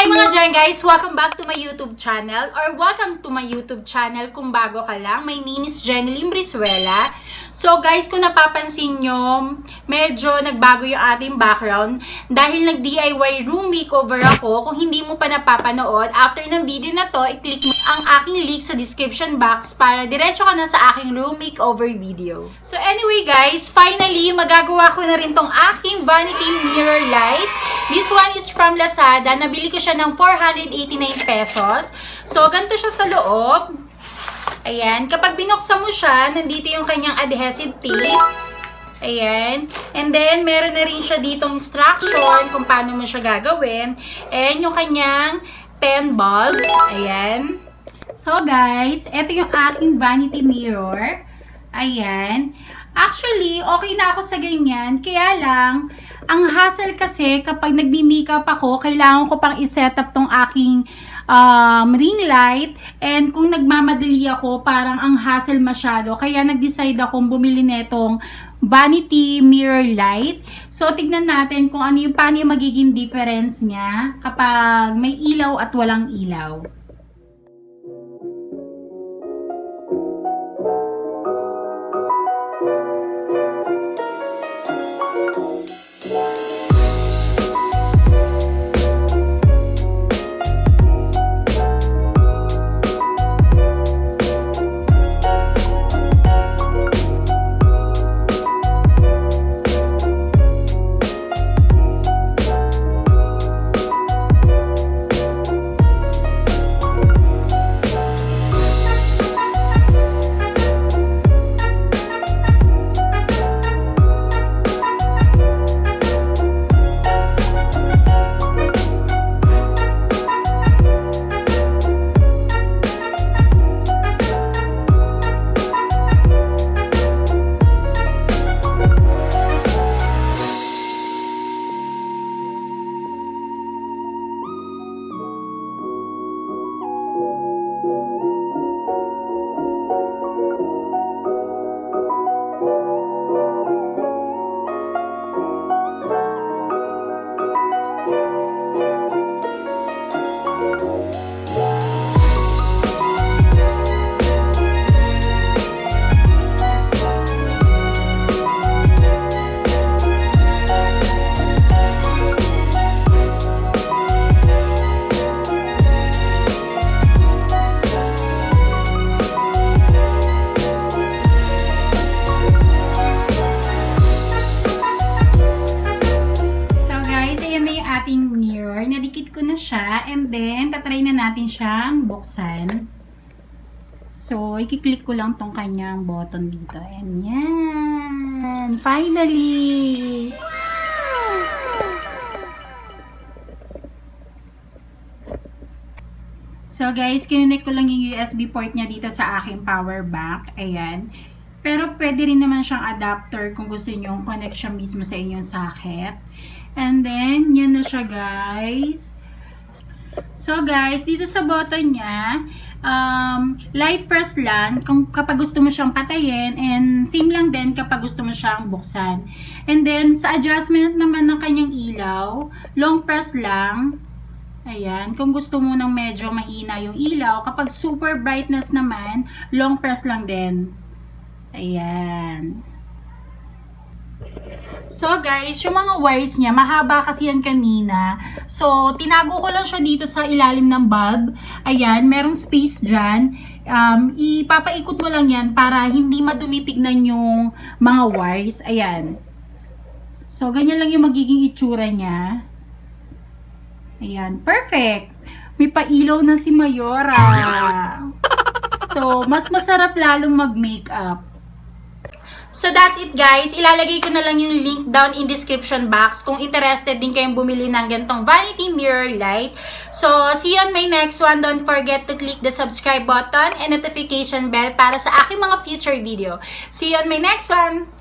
Hi mga JHENGAYS! Welcome back to my YouTube channel or welcome to my YouTube channel kung bago ka lang. My name is JHENGAYBRIZUELA. So guys, kung napapansin nyo, medyo nagbago yung ating background dahil nag-DIY room makeover ako. Kung hindi mo pa napapanood, after ng video na to, i-click mo ang aking link sa description box para diretso ka na sa aking room makeover video. So anyway guys, finally, magagawa ko na rin tong aking Vanity Mirror light. This one is from Lazada. Nabili ko siya ng 489 pesos. So, ganito siya sa loob. Ayan. Kapag binuksan mo siya, nandito yung kanyang adhesive tape. Ayan. And then, meron na rin siya ditong instruction kung paano mo siya gagawin. And yung kanyang pen bulb. Ayan. So, guys, ito yung aking vanity mirror. Ayan. Actually, okay na ako sa ganyan. Kaya lang, ang hassle kasi kapag nagbi-makeup ako, kailangan ko pang i-set up tong aking ring light. And kung nagmamadali ako, parang ang hassle masyado. Kaya nag-decide akong bumili netong vanity mirror light. So, tignan natin kung ano yung, paano yung magiging difference niya kapag may ilaw at walang ilaw. Ating mirror, nadikit ko na siya, and then tatry na natin siyang buksan. So, i-click ko lang tong kanyang button dito, and yan, finally! So guys, kinonect ko lang yung USB port niya dito sa aking power bank, ayan. Pero pwede rin naman siyang adapter kung gusto nyo connect siya mismo sa inyong socket. And then, yan na siya guys. So guys, dito sa button niya, light press lang kapag gusto mo siyang patayin, and same lang din kapag gusto mo siyang buksan. And then, sa adjustment naman ng kanyang ilaw, long press lang. Ayan, kung gusto mo nang medyo mahina yung ilaw, kapag super brightness naman, long press lang din. Ayan. So guys, yung mga wires niya, mahaba kasi yan kanina. So, tinago ko lang siya dito sa ilalim ng bulb. Ayan, merong space dyan. Ipapaikot mo lang yan para hindi madumi tignan yung mga wires. Ayan. So, ganyan lang yung magiging itsura niya. Ayan, perfect. May pailaw na si Mayora. So, mas masarap lalong mag-makeup. So that's it guys, ilalagay ko na lang yung link down in description box kung interested din kayong bumili ng ganitong vanity mirror light. So see you on my next one. Don't forget to click the subscribe button and notification bell para sa aking mga future video. See you on my next one!